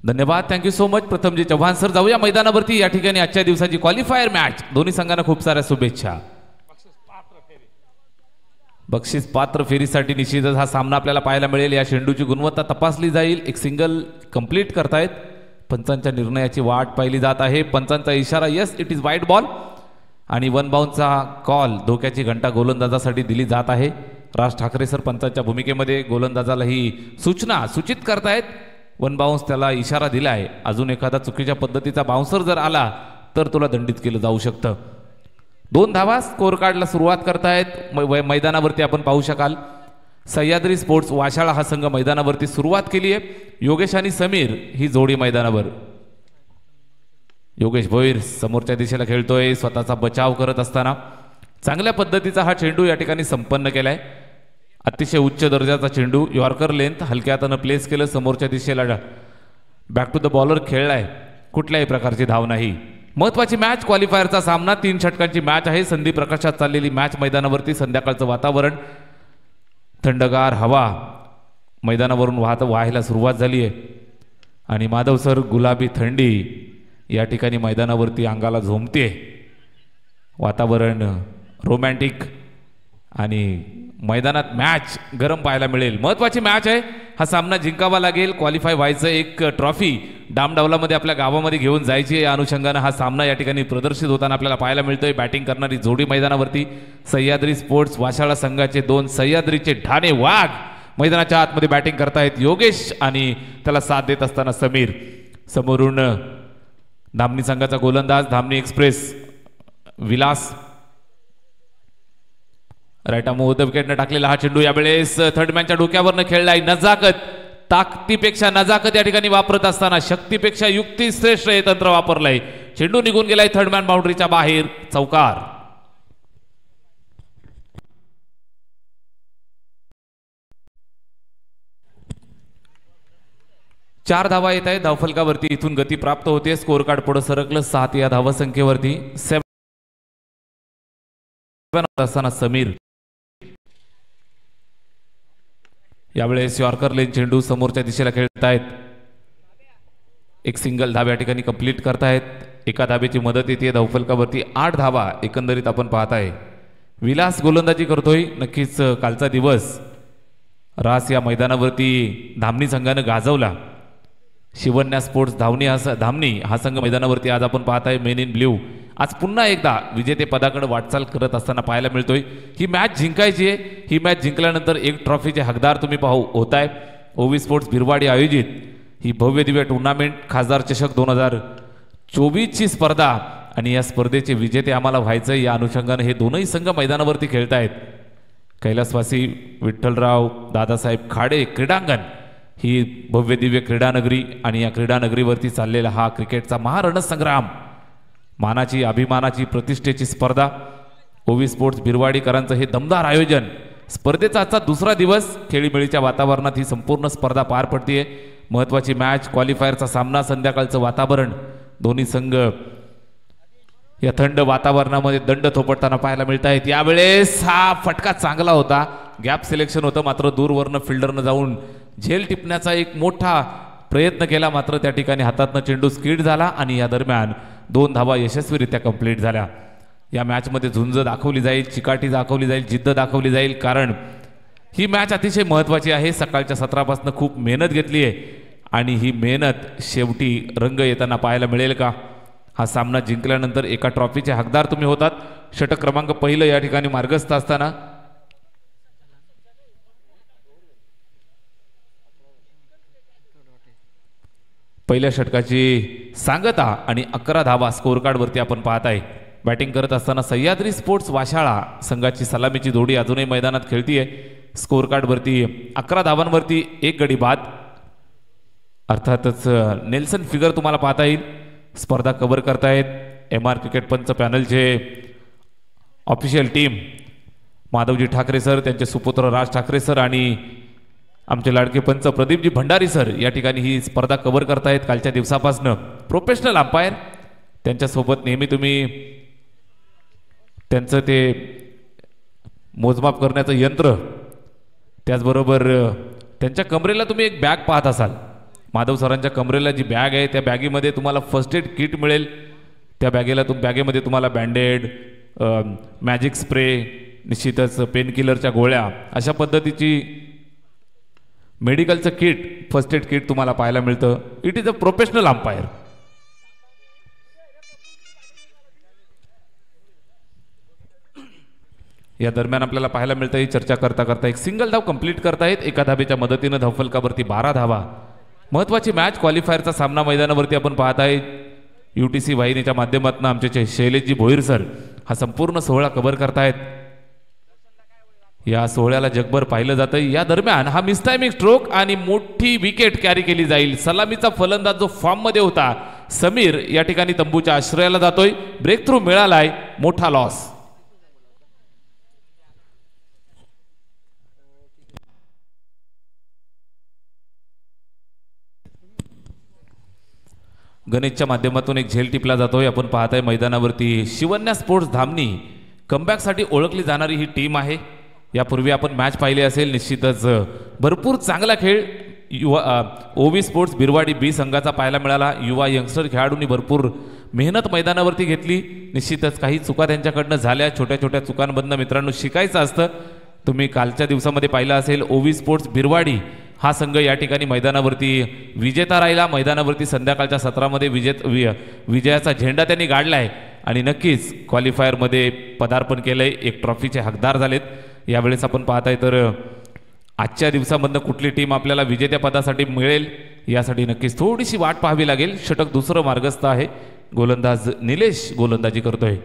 धन्यवाद, thank you so much Pratham ji Chavan sir. जाऊया मैदानावरती. या ठिकाणी आजच्या दिवसाची क्वालिफायर मॅच. दोन्ही संघांना खूप साऱ्या शुभेच्छा. बक्षीस पात्र फेरीसाठी निश्चितच हा सामना आपल्याला पाहायला मिळेल. या चेंडूची गुणवत्ता तपासली जाईल. एक सिंगल कंप्लीट करतायत. पंचांच्या निर्णयाची वाट पाहिली जात आहे. पंचांचा इशारा यस इट इज वाईट बॉल आणि वन बाउन्सचा कॉल. धोक्याची घंटा गोलंदाजासाठी दिली जात आहे. राज ठाकरे सर पंचांच्या भूमिकेमध्ये गोलंदाजाला ही सूचना सूचित करतायत. वन बाउन्स त्याला इशारा दिला आहे. अजून एखादा चुकीच्या पद्धतीचा बाउन्सर जर आला तर तुला दंडित केलं जाऊ शकतं. 2 धावा स्कोर कार्डला सुरुवात करतायत. मैदानावरती आपण पाहू शकाल सह्याद्री स्पोर्ट्स वाशाळा हा संघ मैदानावरती सुरुवात केली आहे. योगेश आणि समीर ही जोडी मैदानावर. योगेश भोईर समोरच्या दिशेला खेळतोय स्वतःचा बचाव करत असताना. चांगल्या पद्धतीचा हा चेंडू या ठिकाणी संपन्न केलाय. अतिशय उच्च दर्जाचा चेंडू. यॉर्कर लेंथ हलक्या हातानं प्लेस केलं. समोरच्या दिशेला बॅक टू द बॉलर खेळलाय. कुठल्याही प्रकारची धाव नाही. महत्वाची मॅच क्वालिफायरचा सामना. 3 षटकांची मॅच आहे. संदीप प्रकाशात चाललेली मॅच मैदानावरती. संध्याकाळचं वातावरण, थंडगार हवा मैदानावरून व्हायला सुरुवात झाली आहे आणि माधव सर गुलाबी थंडी या ठिकाणी मैदानावरती अंगाला झोंबते. वातावरण रोमॅन्टिक आणि मैदानात मॅच गरम पाहायला मिळेल. महत्वाची मॅच आहे. हा सामना जिंकावा लागेल. क्वालिफाय व्हायचं. एक ट्रॉफी डामडावलामध्ये आपल्या गावामध्ये घेऊन जायची. या अनुषंगानं हा सामना या ठिकाणी प्रदर्शित होताना आपल्याला पाहायला मिळतोय. बॅटिंग करणारी जोडी मैदानावरती सह्याद्री स्पोर्ट्स वाशाळा संघाचे 2 सह्याद्रीचे ठाणे वाघ मैदानाच्या आतमध्ये बॅटिंग करतायत. योगेश आणि त्याला साथ देत असताना समीर. समोरून धामणी संघाचा गोलंदाज Dhamani express Vilas. Right arm विकेटने टाकलेला हा चेंडू यावेळेस थर्डमॅनच्या डोक्यावरनं खेळलाय. नजाकत ताकदीपेक्षा नजाकत या ठिकाणी वापरत असताना शक्तीपेक्षा युक्ती श्रेष्ठ हे तंत्र वापरलंय. चेंडू निघून गेलाय थर्डमॅन बाउंड्रीच्या बाहेर. चौकार. चार धावा येत आहेत धावफलकावरती. इथून गती प्राप्त होते. स्कोर कार्ड पुढे सरकलं 7 या धावसंख्येवरती. 7 असताना समीर. यावेळेस यॉर्कर लेन चेंडू समोरच्या दिशेला खेळतायत. एक सिंगल धाव या ठिकाणी कंप्लीट करतायत. एका धावेची मदत येते धावफलकावरती. 8 धावा एकंदरीत आपण पाहताय. विलास गोलंदाजी करतोय. नक्कीच कालचा दिवस रास या मैदानावरती धामणी संघानं गाजवला. शिवन्या स्पोर्ट्स धामणी हा संघ मैदानावरती आज आपण पाहताय. मेन इन ब्ल्यू आज पुन्हा एकदा विजेते पदाकडे वाटचाल करत असताना पाहायला मिळतोय. ही मॅच जिंकायची आहे. ही मॅच जिंकल्यानंतर एक ट्रॉफीचे हकदार तुम्ही होत आहे. ओवी स्पोर्ट्स भिरवाडी आयोजित ही भव्य दिव्य टुर्नामेंट खासदार चषक 2024ची स्पर्धा आणि या स्पर्धेचे विजेते आम्हाला व्हायचं. या अनुषंगाने हे दोनही संघ मैदानावरती खेळतायत. कैलासवासी विठ्ठलराव दादासाहेब खाडे क्रीडांगण ही भव्य दिव्य क्रीडानगरी आणि या क्रीडानगरीवरती चाललेला हा क्रिकेटचा महारणसंग्राम. मानाची अभिमानाची प्रतिष्ठेची स्पर्धा. ओवी स्पोर्ट्स भिरवाडीकरांचं हे दमदार आयोजन. स्पर्धेचा आजचा दुसरा दिवस. खेळीमेळीच्या वातावरणात ही संपूर्ण स्पर्धा पार पडतीये. महत्वाची मॅच क्वालिफायरचा सामना. संध्याकाळचं वातावरण. दोन्ही संघ या थंड वातावरणामध्ये दंड थोपटताना पाहायला मिळत आहेत. यावेळेस हा फटका चांगला होता. गॅप सिलेक्शन होतं मात्र दूरवरनं फिल्डरनं जाऊन झेल टिपण्याचा एक मोठा प्रयत्न केला मात्र त्या ठिकाणी हातातनं चेंडू स्किड झाला आणि या दरम्यान 2 धावा यशस्वीरित्या कंप्लीट झाल्या. या मॅचमध्ये झुंज दाखवली जाईल. चिकाटी दाखवली जाईल. जिद्द दाखवली जाईल. कारण ही मॅच अतिशय महत्त्वाची आहे. सकाळच्या सत्रापासून खूप मेहनत घेतली आहे आणि ही मेहनत शेवटी रंग येताना पाहायला मिळेल का? हा सामना जिंकल्यानंतर एका ट्रॉफीचे हकदार तुम्ही होतात. षटक क्रमांक 1 या ठिकाणी मार्गस्थ असताना पहिल्या षटकाची सांगता आणि 11 धावा स्कोर कार्डवरती आपण पाहत आहे. बॅटिंग करत असताना सह्याद्री स्पोर्ट्स वाशाळा संघाची सलामीची जोडी अजूनही मैदानात खेळतीये. स्कोर कार्डवरती 11 धावांवरती 1 गडी बाद. अर्थातच नेल्सन फिगर तुम्हाला पाहता येईल. स्पर्धा कव्हर करतायत MR क्रिकेट पंच पॅनलचे official team. Madhavji Thackeray sir, त्यांचे सुपुत्र राज ठाकरे सर आणि आमचे लाडके पंच प्रदीपजी भंडारी सर या ठिकाणी ही स्पर्धा कव्हर करतायत कालच्या दिवसापासून. प्रोफेशनल अंपायर त्यांच्यासोबत नेहमी तुम्ही त्यांचं ते मोजमाप करण्याचं यंत्र, त्याचबरोबर त्यांच्या कमरेला तुम्ही एक बॅग पाहत असाल. माधव सरांच्या कमरेला जी बॅग आहे त्या बॅगेमध्ये तुम्हाला फर्स्ट एड किट मिळेल. त्या बॅगेमध्ये तुम्हाला बँडेड, मॅजिक स्प्रे, निश्चितच पेन किलरच्या गोळ्या, अशा पद्धतीची मेडिकलचं किट, फर्स्ट एड किट तुम्हाला पाहायला मिळतं. It is a professional umpire. या दरम्यान आपल्याला पाहायला मिळतं ही चर्चा करता करता एक सिंगल धाव कंप्लीट करतायत. एका धाबेच्या मदतीनं धावफलकावरती 12 धावा. महत्वाची मॅच क्वालिफायरचा सामना मैदानावरती आपण पाहत आहे. UTC वाहिनीच्या माध्यमातून आमचे शैलेशजी भोईर सर हा संपूर्ण सोहळा कव्हर करतायत. या सोहळ्याला जगभर पाहिलं जातं. या दरम्यान हा मिसटायमिंग स्ट्रोक आणि मोठी विकेट कॅरी केली जाईल. सलामीचा फलंदाज जो फॉर्म मध्ये होता समीर या ठिकाणी तंबूच्या आश्रयाला जातोय. ब्रेक थ्रू मिळालाय, मोठा लॉस. गणेशच्या माध्यमातून एक झेल टिपला जातोय. आपण पाहताय मैदानावरती शिवन्या स्पोर्ट्स धामणी कमबॅकसाठी ओळखली जाणारी ही टीम आहे. यापूर्वी आपण मॅच पाहिली असेल. निश्चितच भरपूर चांगला खेळ ओवी स्पोर्ट्स बिरवाडी बी संघाचा पाहायला मिळाला. युवा यंगस्टर खेळाडूंनी भरपूर मेहनत मैदानावरती घेतली. निश्चितच काही चुका त्यांच्याकडनं झाल्या. छोट्या छोट्या चुकांमधनं मित्रांनो शिकायचं असतं. तुम्ही कालच्या दिवसामध्ये पाहिलं असेल ओवी स्पोर्ट्स बिरवाडी हा संघ या ठिकाणी मैदानावरती विजेता राहिला. मैदानावरती संध्याकाळच्या सत्रामध्ये विजयाचा झेंडा त्यांनी गाडलाय आणि नक्कीच क्वालिफायरमध्ये पदार्पण केलंय. एक ट्रॉफीचे हकदार झालेत. यावेळेस आपण पाहताय तर आजच्या दिवसामधनं कुठली टीम आपल्याला विजेत्या पदासाठी मिळेल यासाठी नक्कीच थोडीशी वाट पाहावी लागेल. षटक दुसरं मार्गस्थ आहे. गोलंदाज निलेश गोलंदाजी करतोय.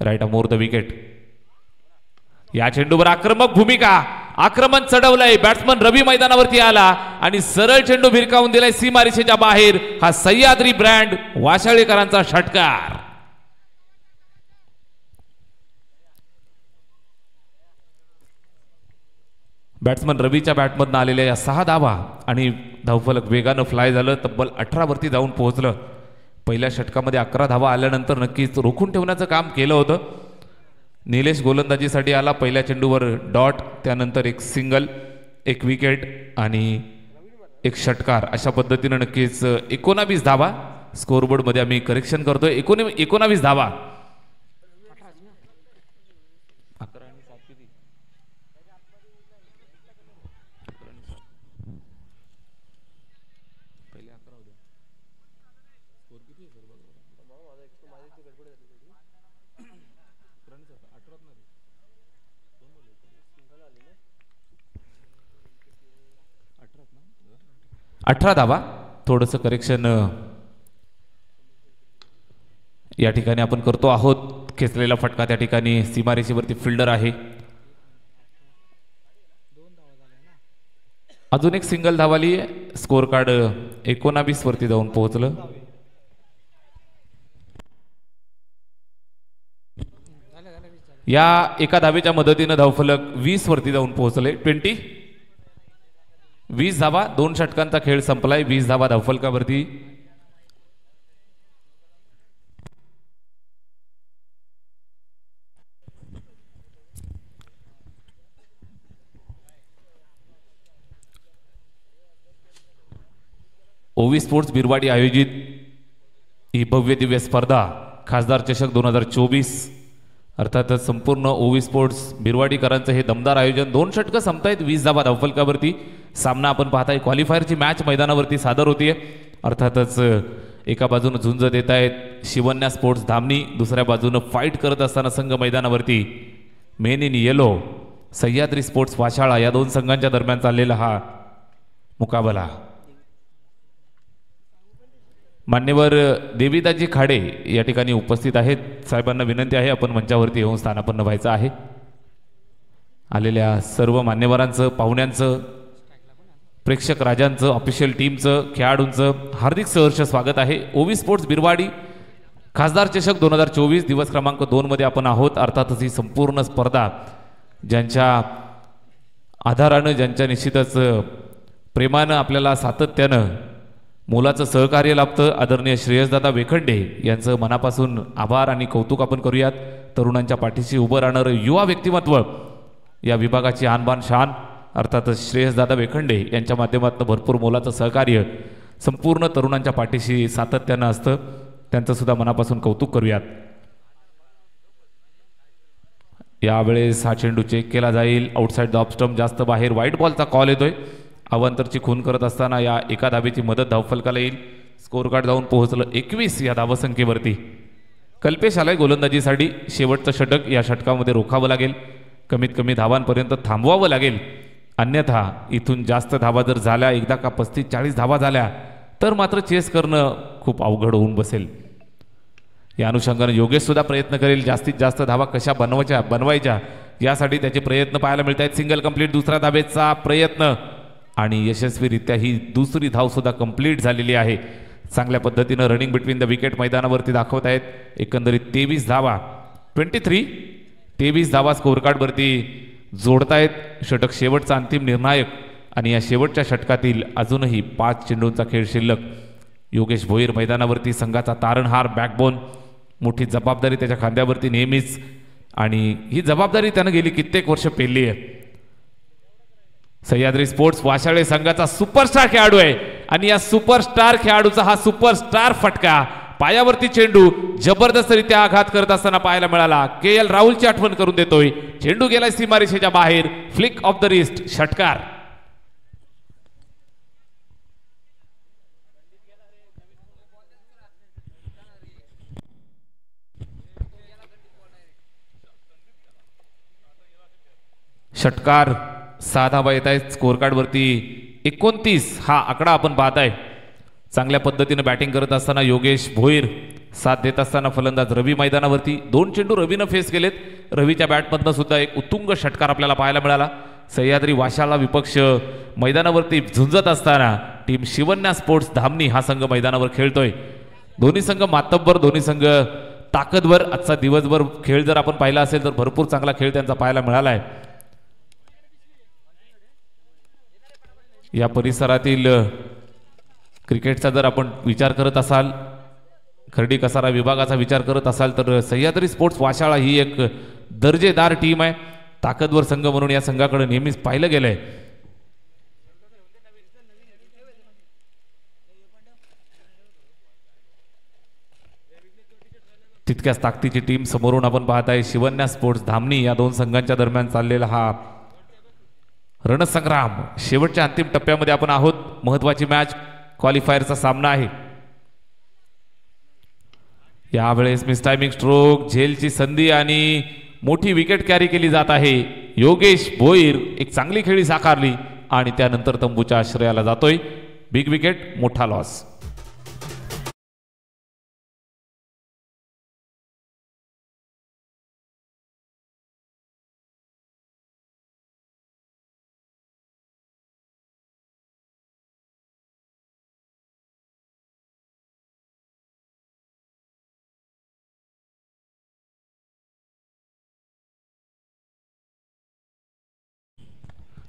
Right more the wicket. या चेंडूवर आक्रमक भूमिका, आक्रमण चढवलंय. बॅट्समन रवी मैदानावरती आला आणि सरळ चेंडू भिरकावून दिलाय सीमारेषेच्या बाहेर. हा सह्याद्री ब्रँड वाशाळीकरांचा षटकार. बॅट्समन रवीच्या बॅटमधनं आलेल्या या 6 धावा आणि धावफलक वेगानं फ्लाय झालं. तब्बल 18 वरती जाऊन पोहोचलं. पहिल्या षटकामध्ये 11 धावा आल्यानंतर नक्कीच रोखून ठेवण्याचं काम केलं होतं. निलेश गोलंदाजीसाठी आला. पहिल्या चेंडूवर डॉट, त्यानंतर एक सिंगल, एक विकेट आणि एक षटकार. अशा पद्धतीनं नक्कीच 19 धावा स्कोरबोर्डमध्ये आम्ही करेक्शन करतोय. 19 धावा. अठरा धावा. थोडंसं करेक्शन या ठिकाणी आपण करतो आहोत. खेचलेला फटका त्या ठिकाणी सीमारेषेवरती फिल्डर आहे. अजून एक सिंगल धावाली. स्कोर कार्ड 19 वरती जाऊन पोहोचलं. या एका धावेच्या मदतीनं धावफलक 20 वरती जाऊन पोहोचले. 20 धावा. 2 षटकांचा खेळ संपलाय. 20 धावा धावफलकावरती. ओवी स्पोर्ट्स बिरवाडी आयोजित ही भव्य दिव्य स्पर्धा खासदार चषक 2024 अर्थातच संपूर्ण ओवी स्पोर्ट्स बिरवाडीकरांचं हे दमदार आयोजन. 2 षटकं संपतायत 20 धावा धावफलकावरती. सामना आपण पाहताय क्वालिफायरची मॅच मैदानावरती सादर होतीये. अर्थातच एका बाजूनं झुंज देत आहेत शिवन्या स्पोर्ट्स धामणी, दुसऱ्या बाजूनं फाईट करत असताना संघ मैदानावरती men in yellow Sahyadri sports Vashala या 2 संघांच्या दरम्यान चाललेला हा मुकाबला. मान्यवर देवीदाजी खाडे या ठिकाणी उपस्थित आहेत. साहेबांना विनंती आहे आपण मंचावरती येऊन स्थानापन्न व्हायचं आहे. आलेल्या सर्व मान्यवरांचं, पाहुण्यांचं, प्रेक्षक राजांचं, ऑफिशियल टीमचं, खेळाडूंचं हार्दिक सहर्ष स्वागत आहे. ओवी स्पोर्ट्स बिरवाडी खासदार चषक 2024 दिवस क्रमांक 2 मध्ये आपण आहोत. अर्थातच ही संपूर्ण स्पर्धा ज्यांच्या आधारानं, ज्यांच्या निश्चितच प्रेमानं आपल्याला सातत्यानं मोलाचं सहकार्य लाभतं. आदरणीय श्रेयसदादा वेखंडे यांचं मनापासून आभार आणि कौतुक आपण करूयात. तरुणांच्या पाठीशी उभं राहणारं युवा व्यक्तिमत्व या विभागाची आणबान शान अर्थातच श्रेयसदादा वेखंडे यांच्या माध्यमातून भरपूर मोलाचं सहकार्य संपूर्ण तरुणांच्या पाठीशी सातत्यानं असतं, त्यांचं सुद्धा मनापासून कौतुक करूयात. यावेळेस हा चेंडू चेक केला जाईल, आउटसाइड द ऑफ स्टंप, जास्त बाहेर, व्हाईट बॉलचा कॉल येतोय. अवांतरची खून करत असताना या एका धाबेची मदत धावफलकाला येईल. स्कोर कार्ड जाऊन पोहोचलं 21 या धावसंख्येवरती. कल्पेश आलाय गोलंदाजीसाठी. शेवटचं षटक, या षटकामध्ये रोखावं लागेल, कमीत कमी धावांपर्यंत थांबवावं लागेल, अन्यथा इथून जास्त धावा जर झाल्या, एकदा का 35-40 धावा झाल्या तर मात्र चेस करणं खूप अवघड होऊन बसेल. या अनुषंगाने योगेश सुद्धा प्रयत्न करेल, जास्तीत जास्त धावा कशा बनवायच्या यासाठी त्याचे प्रयत्न पाहायला मिळत आहेत. सिंगल कंप्लीट, दुसऱ्या धाबेचा प्रयत्न आणि यशस्वीरित्या ही दुसरी धाव सुद्धा कंप्लीट झालेली आहे. चांगल्या पद्धतीनं रनिंग बिटवीन द विकेट मैदानावरती दाखवत आहेत. एकंदरीत 23 धावा, 23 धावा स्कोर कार्डवरती जोडतायत. षटक शेवटचा अंतिम निर्णायक आणि या शेवटच्या षटकातील अजूनही 5 चेंडूंचा खेळ शिल्लक. योगेश भोईर मैदानावरती, संघाचा तारणहार, बॅकबोन, मोठी जबाबदारी त्याच्या खांद्यावरती नेहमीच, आणि ही जबाबदारी त्यानं गेली कित्येक वर्ष पेलली आहे. सह्याद्री स्पोर्ट्स वाशाळे संघाचा सुपरस्टार खेळाडू आहे आणि या सुपरस्टार खेळाडूचा हा सुपरस्टार फटका, पायावरती चेंडू जबरदस्तरित्या आघात करत असताना पाहायला मिळाला. के.एल. राहुलची आठवण करून देतोय. चेंडू गेलाय सीमारेषेच्या बाहेर, फ्लिक ऑफ द रिस्ट, षटकार. षटकार, 6 धावा येत आहेत स्कोर कार्डवरती. 29 हा आकडा आपण पाहताय. चांगल्या पद्धतीने बॅटिंग करत असताना योगेश भोईर, साथ देत असताना फलंदाज रवी मैदानावरती. 2 चेंडू रवीनं फेस केलेत. रवीच्या बॅटमधनं सुद्धा एक उत्तुंग षटकार आपल्याला पाहायला मिळाला. सह्याद्री वाशाळा विपक्ष मैदानावरती झुंजत असताना टीम शिवन्या स्पोर्ट्स धामणी हा संघ मैदानावर खेळतोय. दोन्ही संघ मातब्बर, दोन्ही संघ ताकदवर. आजचा दिवसभर खेळ जर आपण पाहिला असेल तर भरपूर चांगला खेळ त्यांचा पाहायला मिळाला आहे. या परिसरातील क्रिकेटचा जर आपण विचार करत असाल, खर्डी कसारा विभागाचा विचार करत असाल तर सह्याद्री स्पोर्ट्स वाशाळा ही एक दर्जेदार टीम आहे. ताकदवर संघ म्हणून या संघाकडे नेहमीच पाहिलं गेलंय. तितक्याच ताकदीची टीम समोरून आपण पाहताय. शिवन्या स्पोर्ट्स धामणी या 2 संघांच्या दरम्यान चाललेला हा रणसंग्राम शेवटच्या अंतिम टप्प्यामध्ये आपण आहोत. महत्वाची मॅच, क्वालिफायरचा सामना आहे. यावेळेस मिस टायमिंग स्ट्रोक, झेलची संधी आणि मोठी विकेट कॅरी केली जात आहे. योगेश भोईर एक चांगली खेळी साकारली आणि त्यानंतर तंबूच्या आश्रयाला जातोय. बिग विकेट, मोठा लॉस.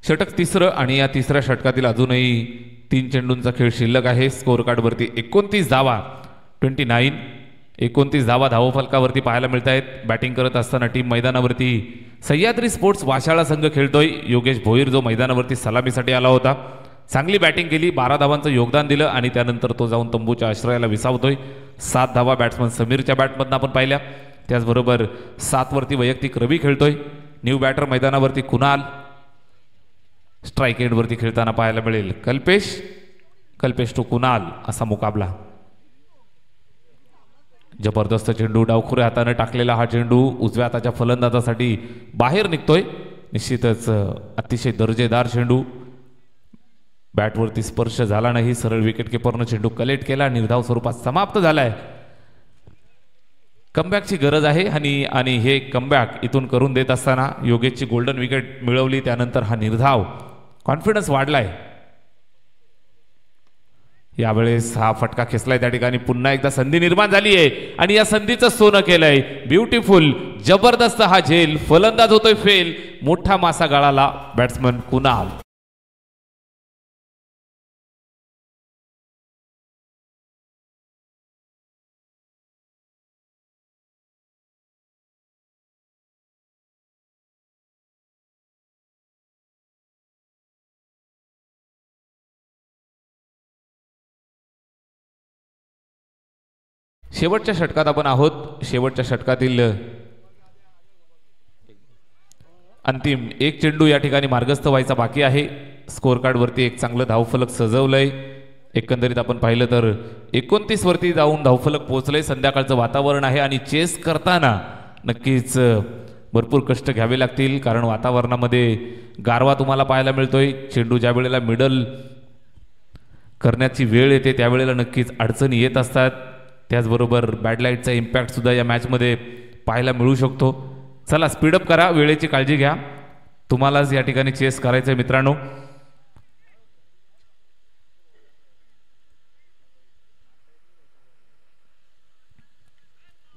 षटक तिसरं आणि या तिसऱ्या षटकातील अजूनही 3 चेंडूंचा खेळ शिल्लक आहे. स्कोर कार्डवरती 29 धावा, 29 धावा धावफलकावरती पाहायला मिळत आहेत. बॅटिंग करत असताना टीम मैदानावरती सह्याद्री स्पोर्ट्स वाशाळा संघ खेळतोय. योगेश भोईर जो मैदानावरती सलामीसाठी आला होता, चांगली बॅटिंग केली, 12 धावांचं योगदान दिलं आणि त्यानंतर तो जाऊन तंबूच्या आश्रयाला विसावतोय. 7 धावा बॅट्समन समीरच्या बॅटमधनं आपण पाहिल्या. त्याचबरोबर 7 वरती वैयक्तिक रवी खेळतोय. न्यू बॅटर मैदानावरती कुणाल, स्ट्राईक एंडवरती खेळताना पाहायला मिळेल कल्पेश टू कुणाल असा मुकाबला. जबरदस्त चेंडू, डावखुऱ्या हाताने टाकलेला हा चेंडू उजव्या हाताच्या फलंदाजासाठी बाहेर निघतोय. निश्चितच अतिशय दर्जेदार चेंडू. बॅटवरती स्पर्श झाला नाही, सरळ विकेट किपरनं चेंडू कलेक्ट केला, निर्धाव स्वरूपात समाप्त झालाय. कमबॅकची गरज आहे आणि हे कमबॅक इथून करून देत असताना योगेशची गोल्डन विकेट मिळवली, त्यानंतर हा निर्धाव, कॉन्फिडन्स वाढलाय. यावेळेस हा फटका खेचलाय, त्या ठिकाणी पुन्हा एकदा संधी निर्माण झाली आहे आणि या संधीचं सोनं केलंय. ब्युटिफुल, जबरदस्त हा झेल, फलंदाज होतोय फेल, मोठा मासा गळाला बॅट्समन कुणाल. शेवटच्या षटकात आपण आहोत. शेवटच्या षटकातील अंतिम एक चेंडू या ठिकाणी मार्गस्थ व्हायचा बाकी आहे. स्कोअर कार्डवरती एक चांगलं धावफलक सजवलंय. एकंदरीत आपण पाहिलं तर 29 वरती जाऊन धावफलक पोहोचलंय. संध्याकाळचं वातावरण आहे आणि चेस करताना नक्कीच भरपूर कष्ट घ्यावे लागतील, कारण वातावरणामध्ये गारवा तुम्हाला पाहायला मिळतोय. चेंडू ज्या वेळेला मिडल करण्याची वेळ येते त्यावेळेला नक्कीच अडचणी येत असतात. त्याचबरोबर बॅड लाईटचा इम्पॅक्ट सुद्धा या मॅचमध्ये पाहायला मिळू शकतो. चला स्पीडअप करा, वेळेची काळजी घ्या. तुम्हालाच या ठिकाणी चेस करायचं आहे मित्रांनो.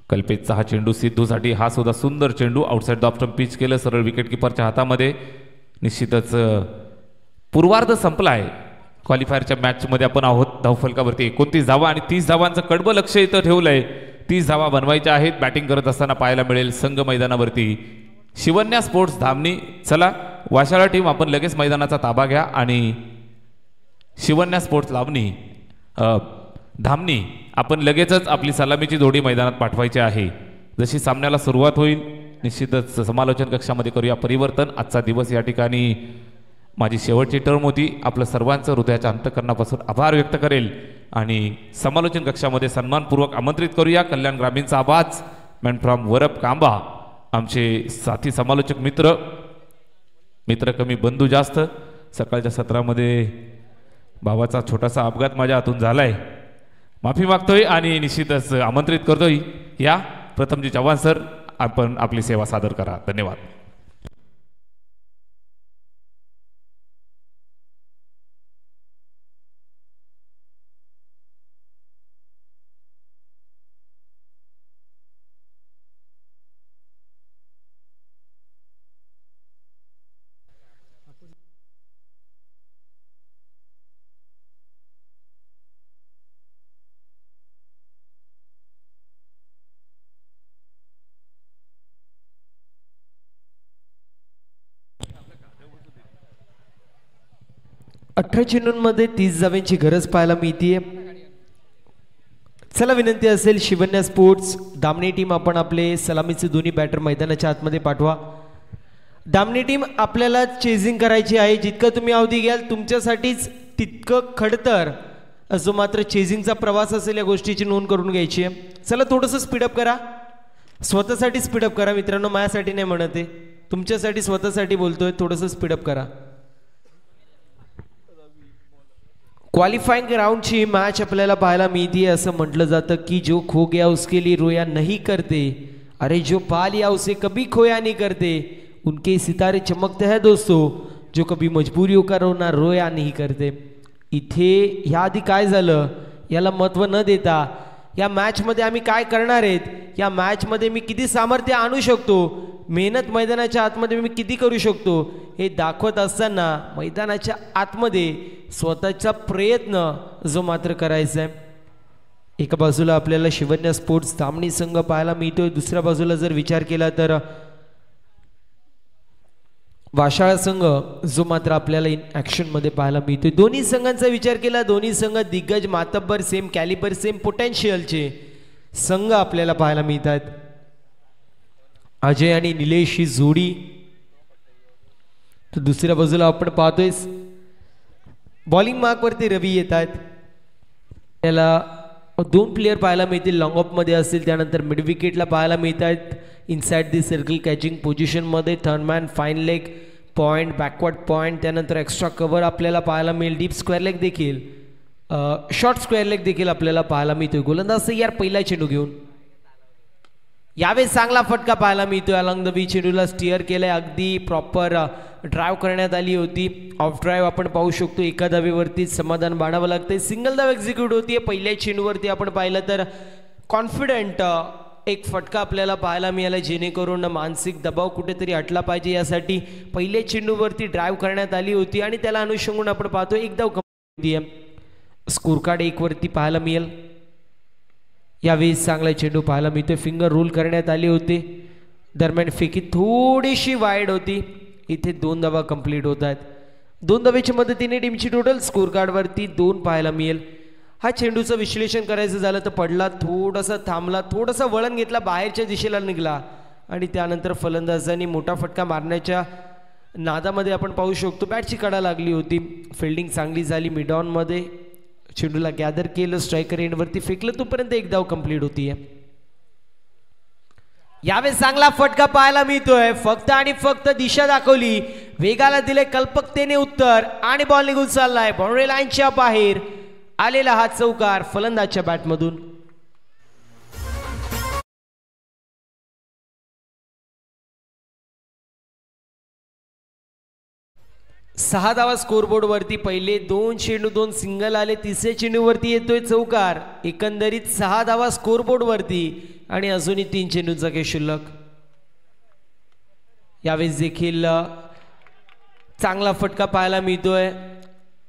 कल्पेतचा हा चेंडू सिद्धूसाठी, हा सुद्धा सुंदर चेंडू outside the off stump pitch केलं सरळ विकेट किपरच्या हातामध्ये. निश्चितच पूर्वार्ध संपलाय. क्वालिफायरच्या मॅचमध्ये आपण आहोत. धावफलकावरती 29 धावा आणि 30 धावांचं कडबं लक्ष इथं ठेवलंय. 30 धावा बनवायच्या आहेत. बॅटिंग करत असताना पाहायला मिळेल संघ मैदानावरती शिवन्या स्पोर्ट्स धामणी. चला वाशाळा टीम आपण लगेच मैदानाचा ताबा घ्या आणि शिवन्या स्पोर्ट्स धामणी आपण लगेचच आपली सलामीची जोडी मैदानात पाठवायची आहे. जशी सामन्याला सुरुवात होईल निश्चितच समालोचन कक्षामध्ये करूया परिवर्तन. आजचा दिवस या ठिकाणी माझी शेवटची टर्म होती. आपलं सर्वांचं हृदयाच्या अंतःकरणापासून आभार व्यक्त करेल आणि समालोचन कक्षामध्ये सन्मानपूर्वक आमंत्रित करूया कल्याण ग्रामीणचा आवाज मॅन फ्रॉम वरप कांबा, आमचे साथी समालोचक मित्र कमी बंधू जास्त. सकाळच्या सत्रामध्ये भावाचा छोटासा अपघात माझ्या हातून झालाय, माफी मागतोय आणि निश्चितच आमंत्रित करतोय. या प्रथमजी चव्हाण सर, आपण आपली सेवा सादर करा. धन्यवाद. अठरा चेंडूंमध्ये 30 धावांची गरज पाहायला मिळते. चला विनंती असेल शिवन्या स्पोर्ट्स धामणी टीम, आपण आपले सलामीचे दोन्ही बॅटर मैदानाच्या आतमध्ये पाठवा. धामणी टीम आपल्याला चेजिंग करायची आहे. जितकं तुम्ही अवधी घ्याल तुमच्यासाठीच तितकं खडतर जो मात्र चेजिंगचा प्रवास असेल या गोष्टीची नोंद करून घ्यायची आहे. चला थोडंसं स्पीडअप करा, स्वतःसाठी स्पीडअप करा मित्रांनो, माझ्यासाठी नाही म्हणत आहे, तुमच्यासाठी स्वतःसाठी बोलतोय. थोडंसं स्पीडअप करा. क्वालिफाइंग राउंडची मैच आपल्याला पाहायला मिळते. असं म्हटलं जातं की जो खो गया उसके लिए रोया नहीं करते, अरे जो पा लिया उसे कभी खोया नहीं करते. उनके सितारे चमकते हैं दोस्तों, जो कभी मजबूरियों का रोना रोया नहीं करते. इथे ह्या आधी काय झालं याला महत्त्व न देता या मॅचमध्ये आम्ही काय करणार आहेत, या मॅचमध्ये मी किती सामर्थ्य आणू शकतो, मेहनत मैदानाच्या आतमध्ये मी किती करू शकतो हे दाखवत असताना मैदानाच्या आतमध्ये स्वतःचा प्रयत्न जो मात्र करायचा आहे. एका बाजूला आपल्याला शिवन्या स्पोर्ट्स धामणी संघ पाहायला मिळतोय, दुसऱ्या बाजूला जर विचार केला तर वाशाळा संघ जो मात्र आपल्याला इन ॲक्शन मध्ये पाहायला मिळतोय. दोन्ही संघांचा विचार केला, दोन्ही संघ दिग्गज मातब्बर, सेम कॅलिबर, सेम पोटेन्शियलचे संघ आपल्याला पाहायला मिळतात. अजय आणि निलेश ही जोडी, तर दुसऱ्या बाजूला आपण पाहतोय बॉलिंग मार्क वरती रवी येत आहेत. त्याला दोन प्लेयर पाहायला मिळतील, लॉंग ऑफ मध्ये असतील, त्यानंतर मिड विकेटला पाहायला मिळत आहेत. Inside the circle catching position मध्ये third man, fine leg point, backward point, त्यानंतर एक्स्ट्रा कव्हर आपल्याला पाहायला मिळेल. डीप स्क्वेअर लेग देखील, शॉर्ट स्क्वेअर लेग देखील आपल्याला पाहायला मिळतोय. गोलंदाज यार पहिला चेंडू घेऊन यावेळी चांगला फटका पाहायला मिळतोय. अलॉंग द बी चेंडूला स्टिअर केलंय, अगदी प्रॉपर ड्राईव्ह करण्यात आली होती. ऑफ ड्राईव्ह आपण पाहू शकतो, एका धावेवरती समाधान बाळगावं लागतंय. सिंगल धाव एक्झिक्यूट होतीये. पहिल्या चेंडूवरती आपण पाहिलं तर कॉन्फिडंट एक फटका आपल्याला पाहायला मिळाला, जेणेकरून मानसिक दबाव कुठेतरी हटला पाहिजे यासाठी पहिल्या चेंडूवरती ड्राईव्ह करण्यात आली होती आणि त्याला अनुषंगून आपण पाहतो एक धाव कमी होती. स्कोर कार्ड 1 वरती पाहायला मिळेल. यावेळी चांगला चेंडू पाहायला मिळतोय, फिंगर रोल करण्यात आली होती. दरम्यान फेकी थोडीशी वाईड होती. इथे 2 धावा कंप्लीट होत आहेत. 2 धावेच्या मदतीने टीमची टोटल स्कोर कार्डवरती 2 पाहायला मिळेल. हा चेंडूचं विश्लेषण करायचं झालं तर पडला, थोडासा थांबला, थोडासा वळण घेतला, बाहेरच्या दिशेला निघाला आणि त्यानंतर फलंदाजांनी मोठा फटका मारण्याच्या नादामध्ये आपण पाहू शकतो बॅटची कडा लागली होती. फिल्डिंग चांगली झाली मिड ऑनमध्ये, चेंडूला गॅदर केलं, स्ट्रायकर एंडवरती फेकलं, तोपर्यंत एक धाव कंप्लीट होतीये. यावेळेस चांगला फटका पाहायला मिळतोय, फक्त आणि फक्त दिशा दाखवली, वेगाला दिले कल्पकतेने उत्तर आणि बॉल निघून चाललाय बाउंड्री लाईनच्या बाहेर. आलेला हा चौकार फलंदाजच्या बॅटमधून. सहा धावा स्कोरबोर्ड वरती. पहिले 2 चेंडू 2 सिंगल आले, तिसऱ्या चेंडूवरती येतोय चौकार. एकंदरीत 6 धावा स्कोरबोर्ड वरती आणि अजूनही 3 चेंडूंचा खेळ शिल्लक. यावेळेस देखील चांगला फटका पाहायला मिळतोय,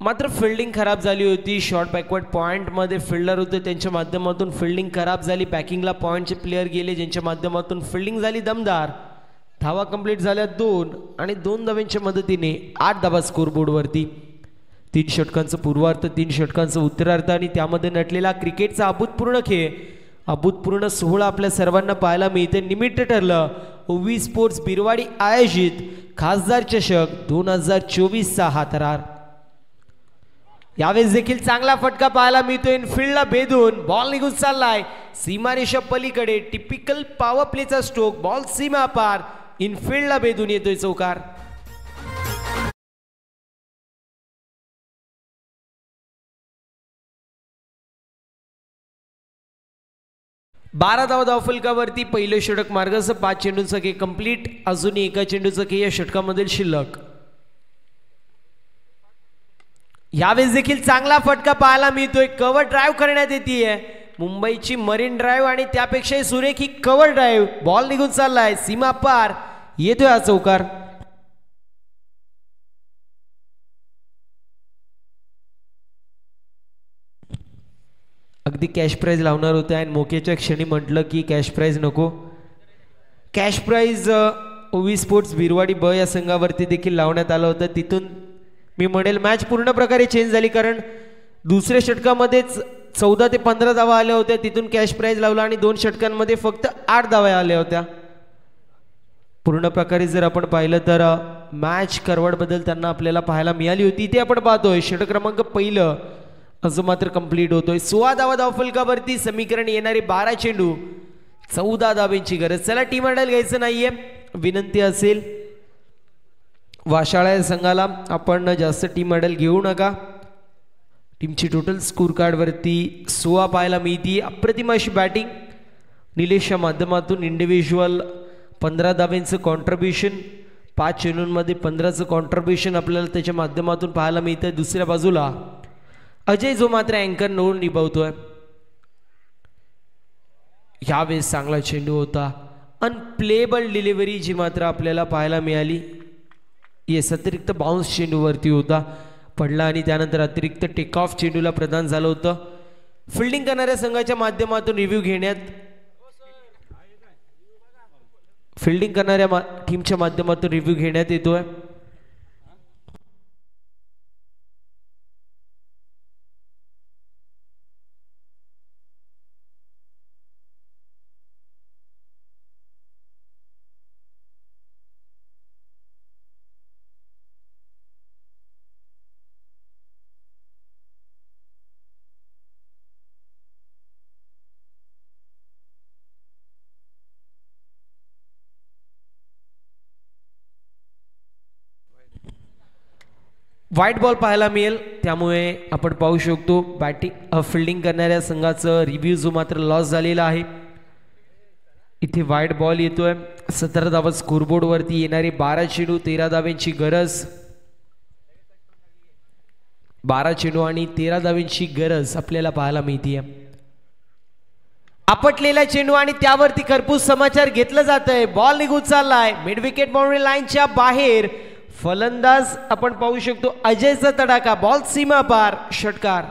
मात्र फिल्डिंग खराब झाली होती. शॉर्ट बॅकवर्ड पॉइंटमध्ये फिल्डर होते, त्यांच्या माध्यमातून फिल्डिंग खराब झाली. बॅकिंगला पॉइंटचे प्लेयर गेले, ज्यांच्या माध्यमातून फिल्डिंग झाली दमदार. धावा कंप्लीट झाल्या 2 आणि 2 धावांच्या मदतीने 8 धावा स्कोरबोर्ड वरती. 3 षटकांचं पूर्वार्ध, 3 षटकांचं उत्तरार्ध आणि त्यामध्ये नटलेला क्रिकेटचा अभूतपूर्ण खेळ, अभूतपूर्ण सोहळा आपल्या सर्वांना पाहायला मिळते. निमित्त ठरलं ओवी स्पोर्ट्स बिरवाडी आयोजित खासदार चषक 2024चा हा थरार. यावेळेस देखील चांगला फटका पाहायला मिळतोय, इनफिल्डला भेदून बॉल निघून चाललाय सीमारेषा पलीकडे. टिपिकल पॉवर प्लेचा स्ट्रोक, बॉल सीमा पार, इनफिल्डला भेदून येतोय चौकार. बारा धावा धावफलकावरती. पहिलं षटक मार्गाचं 5 चेंडूंचा खेळ कंप्लीट, अजून एका चेंडूचा खेळ या षटकामधील शिल्लक. यावेळेस देखील चांगला फटका पाहायला मिळतोय, कव्हर ड्राईव्ह करण्यात येते मुंबईची मरीन ड्राईव्ह आणि त्यापेक्षाही सुरेख ही कव्हर ड्राईव्ह. बॉल निघून चाललाय सीमा पार, येतोय हा चौकार. अगदी कॅश प्राइज लावणार होते आणि मोक्याच्या क्षणी म्हटलं की कॅश प्राइज नको. कॅश प्राइज ओवी स्पोर्ट्स बिरवाडी ब या संघावरती देखील लावण्यात आलं होतं. तिथून मी म्हणेल मॅच पूर्ण प्रकारे चेंज झाली, कारण दुसऱ्या षटकामध्येच 14 ते 15 धावा आल्या होत्या, तिथून कॅश प्राइज लावला आणि 2 षटकांमध्ये फक्त 8 धावा आल्या होत्या. पूर्ण प्रकारे जर आपण पाहिलं तर मॅच करवड बदलताना आपल्याला पाहायला मिळाली होती. इथे आपण पाहतोय षटक क्रमांक पहिलं अजून मात्र कंप्लीट होतोय. 16 धावा धावफलकावरती. समीकरण येणारे 12 चेंडू 14 धावांची गरज. चला टीम हँडल घ्यायचं नाहीये, विनंती असेल वाशाळा संघाला आपण जास्त टीम हँडल घेऊ नका. टीमची टोटल स्कोर कार्ड वरती 16 पाहायला मिळते. अप्रतिम अशी बॅटिंग निलेशच्या माध्यमातून. इंडिव्हिज्युअल 15 धावांचं कॉन्ट्रीब्युशन, 5 चेंडूंमध्ये 15चं कॉन्ट्रीब्युशन आपल्याला त्याच्या माध्यमातून पाहायला मिळतंय. दुसऱ्या बाजूला अजय जो मात्र अँकर नोड निभावतोय. यावेळेस चांगला चेंडू होता, अनप्लेबल डिलिव्हरी जी मात्र आपल्याला पाहायला मिळाली. येस, अतिरिक्त बाउन्स चेंडूवरती होता, पडला आणि त्यानंतर अतिरिक्त टेक ऑफ चेंडूला प्रदान झालं होतं. फिल्डिंग करणाऱ्या संघाच्या माध्यमातून रिव्ह्यू घेण्यात, फिल्डिंग करणाऱ्या टीमच्या माध्यमातून रिव्ह्यू घेण्यात येतोय. व्हाईट बॉल पाहायला मिळेल, त्यामुळे आपण पाहू शकतो बॅटिंग फिल्डिंग करणाऱ्या संघाचं रिव्ह्यू जो मात्र लॉस झालेला आहे. इथे व्हाईट बॉल येतोय. 17 धावा स्कोरबोर्ड वरती. येणारे 12 चेंडू 13 धावांची गरज. 12 चेंडू आणि 13 धावांची गरज आपल्याला पाहायला मिळते. आपटलेला चेंडू आणि त्यावरती खरपूस समाचार घेतलं जात आहे. बॉल निघून चाललाय मिड विकेट बाउंड्री लाईनच्या बाहेर. फलंदाज आपण पाहू शकतो अजयचा तडाखा, बॉल सीमा पार, षटकार.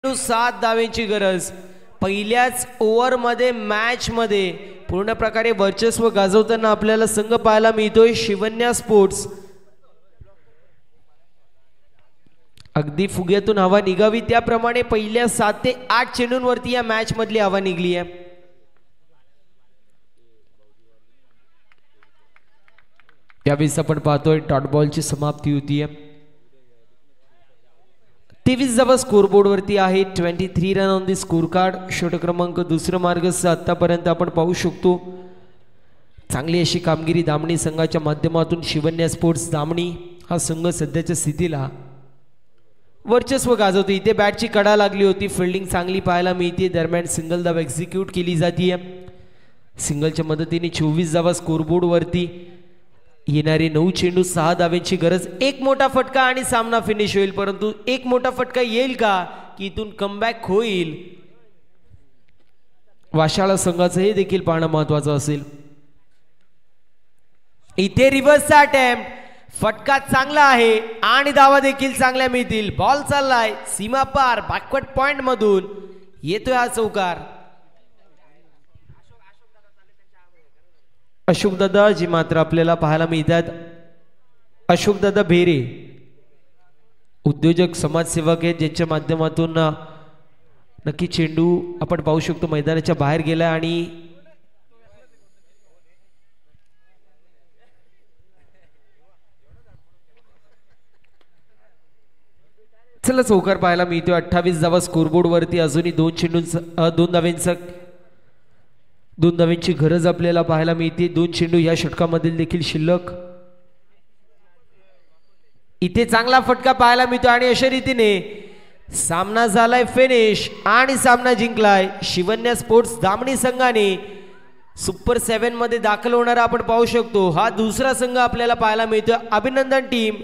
सात धावांची गरज. पहिल्याच ओव्हरमध्ये मॅच मध्ये पूर्ण प्रकारे वर्चस्व गाजवताना आपल्याला संघ पाहायला मिळतोय शिवन्या स्पोर्ट्स. अगदी फुग्यातून हवा निघावी त्याप्रमाणे पहिल्या 7 ते 8 चेंडूंवरती या मॅच मधली हवा निघली आहे. यावेळेस आपण पाहतोय डॉट बॉलची समाप्ती होतीये. 23 धावा स्कोरबोर्ड वरती आहे. 23 run on the score card. षटक क्रमांक दुसरं मार्गस्थ आतापर्यंत आपण पाहू शकतो. चांगली अशी कामगिरी दामणी संघाच्या माध्यमातून शिवन्या स्पोर्ट्स दामणी हा संघ सध्याच्या स्थितीला वर्चस्व गाजवतो. इथे बॅटची कडा लागली होती. फिल्डिंग चांगली पाहायला मिळते. दरम्यान सिंगल धाव एक्झिक्यूट केली जाते. सिंगलच्या मदतीने 24 धावा स्कोरबोर्ड वरती. येणारे 9 चेंडू 6 धाव्यांची गरज. एक मोठा फटका आणि सामना फिनिश होईल. परंतु एक मोठा फटका येईल का की इथून कमबॅक होईल वाशाळा संघाचं हे देखील पाहणं महत्वाचं असेल. इथे रिव्हर्सचा अटेम्प्ट. फटका चांगला आहे आणि धावा देखील चांगल्या मिळतील. बॉल चाललाय सीमा पार बॅकवर्ड पॉइंट मधून येतोय हा चौकार. अशोकदादा जी मात्र आपल्याला पाहायला मिळतात. अशोकदादा भेरे उद्योजक समाजसेवक आहेत ज्यांच्या माध्यमातून नक्की चेंडू आपण पाहू शकतो मैदानाच्या बाहेर गेला आणि चला चौकार पाहायला मिळतोय. 28 धावा स्कोरबोर्ड वरती. अजूनही 2 चेंडूंचा 2 धाव्यांची गरज आपल्याला पाहायला मिळते. 2 चेंडू या षटकामधील देखील शिल्लक. इथे चांगला फटका पाहायला मिळतो आणि अशा रीतीने सामना झालाय फिनिश आणि सामना जिंकलाय शिवन्या स्पोर्ट्स दामणी संघाने. सुपर 7 मध्ये दाखल होणारा आपण पाहू शकतो हा दुसरा संघ आपल्याला पाहायला मिळतोय. अभिनंदन team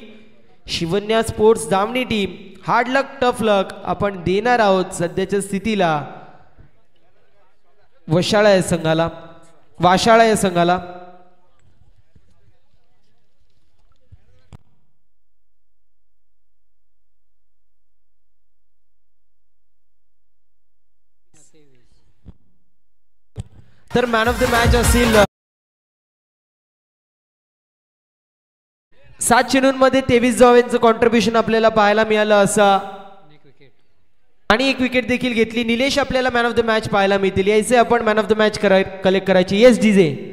Shivanya sports Damani team. Hard luck tough luck आपण देणार आहोत सध्याच्या स्थितीला वाशाळा या संघाला. तर मॅन ऑफ द मॅच असेल 7 चेंडूंमध्ये 23 धावांचं कॉन्ट्रीब्युशन आपल्याला पाहायला मिळालं असा आणि 1 विकेट देखील घेतली. निलेश आपल्याला मॅन ऑफ द मॅच पाहायला मिळतील. यायचे आपण man of the match collect करायची. Yes DJ.